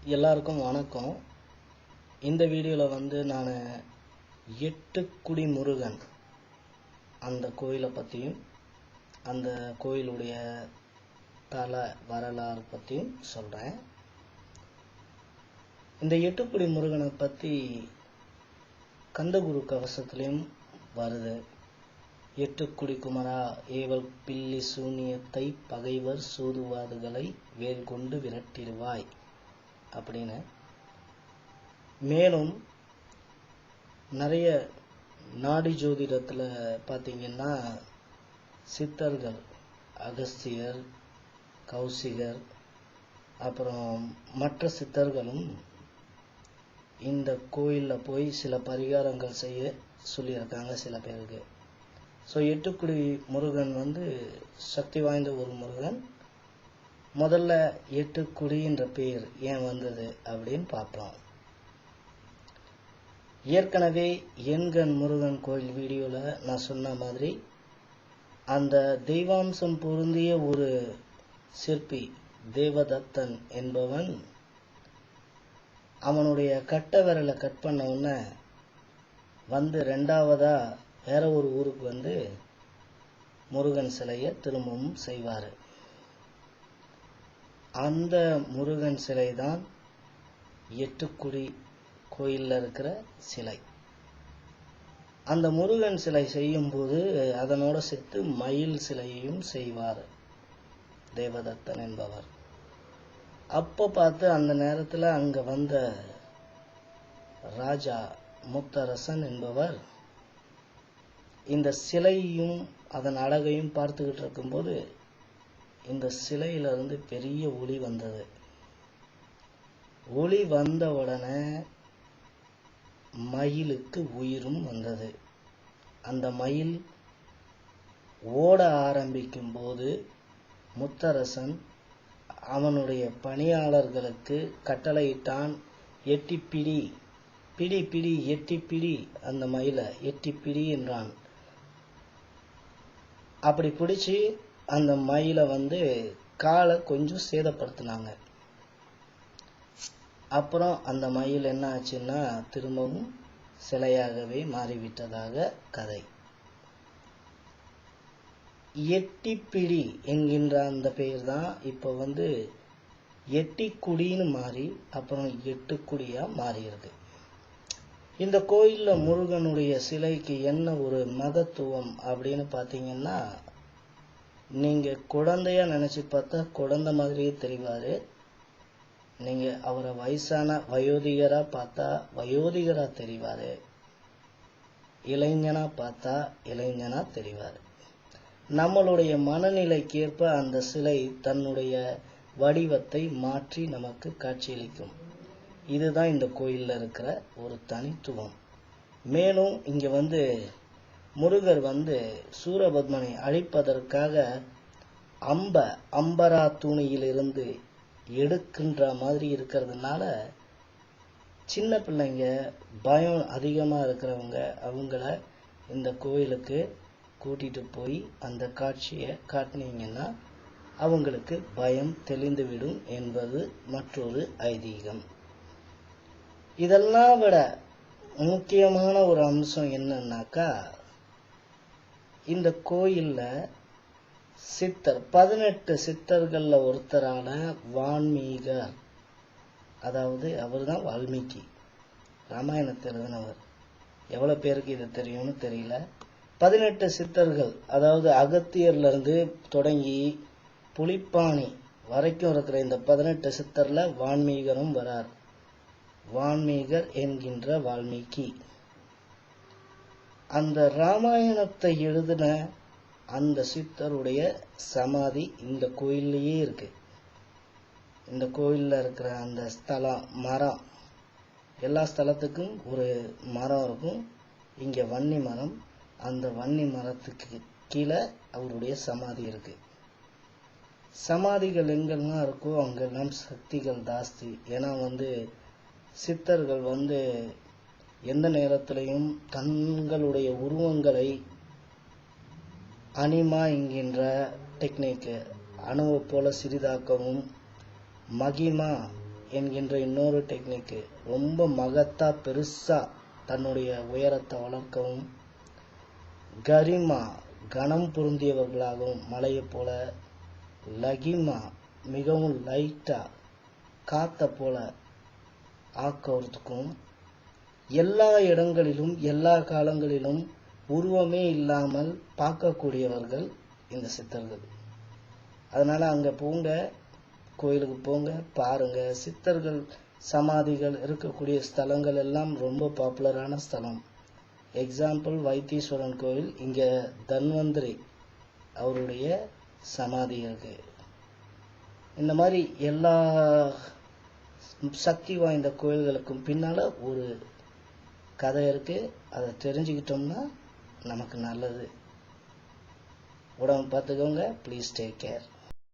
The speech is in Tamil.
எல்லாருக்கும் வணக்கம். இந்த வீடியோவில் நான் எட்டுக்குடி முருகன் அந்த கோயிலை பற்றியும் அந்த கோயிலுடைய தல வரலாறு பற்றியும் சொல்கிறேன். இந்த எட்டுக்குடி முருகனை பற்றி கந்தகுரு கவசத்துலேயும் வருது. எட்டுக்குடி குமரா ஏவல் பில்லி சூனியத்தை பகைவர் சூதுவாதுகளை வேல் கொண்டு விரட்டிடுவாய் அப்படின்னு. மேலும் நிறைய நாடி ஜோதிடத்தில் பார்த்தீங்கன்னா சித்தர்கள் அகஸ்தியர், கௌசிகர், அப்புறம் மற்ற சித்தர்களும் இந்த கோயிலில் போய் சில பரிகாரங்கள் செய்ய சொல்லியிருக்காங்க சில பேருக்கு. ஸோ எட்டுக்குடி முருகன் சக்தி வாய்ந்த ஒரு முருகன். முதல்ல எட்டுக்குடி என்ற பெயர் ஏன் வந்தது அப்படின்னு பார்ப்போம். ஏற்கனவே எண்கண் முருகன் கோயில் வீடியோவில் நான் சொன்ன மாதிரி அந்த தெய்வாம்சம் பொருந்திய ஒரு சிற்பி தேவதத்தன் என்பவன் அவனுடைய கட்ட விரலை கட் பண்ண உடனே ரெண்டாவதா வேற ஒரு ஊருக்கு முருகன் சிலையை திரும்பவும் செய்வார். அந்த முருகன் சிலை தான் எட்டுக்குடி கோயிலில் இருக்கிற சிலை. அந்த முருகன் சிலை செய்யும்போது அதனோட சேர்த்து மயில் சிலையையும் செய்வார் தேவதத்தன் என்பவர். அப்போ பார்த்து அந்த நேரத்தில் அங்கே வந்த ராஜா முத்தரசன் என்பவர் இந்த சிலையும் அதன் அழகையும் பார்த்துக்கிட்டு இருக்கும்போது இந்த சிலையிலிருந்து பெரிய ஒளி வந்தது. ஒளி வந்த உடனே மயிலுக்கு உயிரும் வந்தது. அந்த மயில் ஓட ஆரம்பிக்கும் போது முத்தரசன் அவனுடைய பணியாளர்களுக்கு கட்டளையிட்டான், எட்டி பிடி, பிடி பிடி, எட்டி பிடி, அந்த மயிலை எட்டி பிடி என்றான். அப்படி பிடிச்சி அந்த மயிலை காலை கொஞ்சம் சேதப்படுத்தினாங்க. அப்புறம் அந்த மயில் என்ன ஆச்சுன்னா திரும்பவும் சிலையாகவே மாறிவிட்டதாக கதை. எட்டிப்பிடி என்கின்ற அந்த பெயர் தான் இப்போ எட்டிக்குடின்னு மாறி அப்புறம் எட்டுக்குடியா மாறி இருக்கு. இந்த கோயிலில் முருகனுடைய சிலைக்கு என்ன ஒரு மகத்துவம் அப்படின்னு பார்த்தீங்கன்னா, நீங்கள் குழந்தையா நினச்சி பார்த்தா குழந்தை மாதிரியே தெரிவார். நீங்கள் அவரை வயசான வயோதிகராக பார்த்தா வயோதிகராக தெரிவார். இளைஞனாக பார்த்தா இளைஞனாக தெரிவார். நம்மளுடைய மனநிலைக்கேற்ப அந்த சிலை தன்னுடைய வடிவத்தை மாற்றி நமக்கு காட்சியளிக்கும். இதுதான் இந்த கோயிலில் இருக்கிற ஒரு தனித்துவம். மேலும் இங்கே முருகர் சூரபத்மனை அழிப்பதற்காக அம்பரா தூணியிலிருந்து எடுக்கின்ற மாதிரி இருக்கிறதுனால சின்ன பிள்ளைங்க பயம் அதிகமாக இருக்கிறவங்க அவங்கள இந்த கோயிலுக்கு கூட்டிட்டு போய் அந்த காட்சியை காட்டினீங்கன்னா அவங்களுக்கு பயம் தெளிந்துவிடும் என்பது மற்றொரு ஐதீகம். இதெல்லாம் விட முக்கியமான ஒரு அம்சம் என்னன்னாக்கா, இந்த கோயில்ல சித்தர் 18 சித்தர்கள்ல ஒருத்தரான வான்மீகர், அதாவது அவர் தான் வால்மீகி, ராமாயணத்தை எழுதினவர். எவ்வளவு பேருக்கு இது தெரியும்னு தெரியல. 18 சித்தர்கள், அதாவது அகத்தியர்ல இருந்து தொடங்கி புலிப்பாணி வரைக்கும் இருக்கிற இந்த 18 சித்தர்ல வான்மீகரும் வரார். வான்மீகர் என்கின்ற வால்மீகி அந்த ராமாயணத்தை எழுதின அந்த சித்தருடைய சமாதி இந்த கோயிலேயே இருக்கு. இந்த கோயிலில் இருக்கிற அந்த ஸ்தலம் மரம், எல்லா ஸ்தலத்துக்கும் ஒரு மரம் இருக்கும். இங்கே வன்னி மரம், அந்த வன்னி மரத்துக்கு கீழே அவருடைய சமாதி இருக்கு. சமாதிகள் எங்கெல்லாம் இருக்கோ அங்கெல்லாம் சக்திகள் ஜாஸ்தி. ஏன்னா சித்தர்கள் எந்த நேரத்திலையும் தங்களுடைய உருவங்களை அனிமா என்கின்ற டெக்னிக்கு அணுவை போல சிறிதாக்கவும் மகிமா என்கின்ற இன்னொரு டெக்னிக்கு ரொம்ப மகத்தா பெருசா தன்னுடைய உயரத்தை வளர்க்கவும், கரிமா கனம் பொருந்தியவர்களாகவும் மலையை போல, லகிமா மிகவும் லைட்டா காத்த போல ஆக்குவதற்கும், எல்லா இடங்களிலும் எல்லா காலங்களிலும் உருவமே இல்லாமல் பார்க்கக்கூடியவர்கள் இந்த சித்தர்கள். அதனால அங்க போங்க, கோயிலுக்கு போங்க, பாருங்க. சித்தர்கள் சமாதிகள் இருக்கக்கூடிய ஸ்தலங்கள் எல்லாம் ரொம்ப பாப்புலரான ஸ்தலம். எக்ஸாம்பிள் வைத்தீஸ்வரன் கோவில், இங்க தன்வந்திரி அவருடைய சமாதி இருக்கு. இந்த மாதிரி எல்லா சக்தி வாய்ந்த கோயில்களுக்கும் பின்னால ஒரு கதை இருக்கு. அதை தெரிஞ்சுக்கிட்டோம்னா நமக்கு நல்லது. உடம்பு பார்த்துக்கோங்க. Please take care.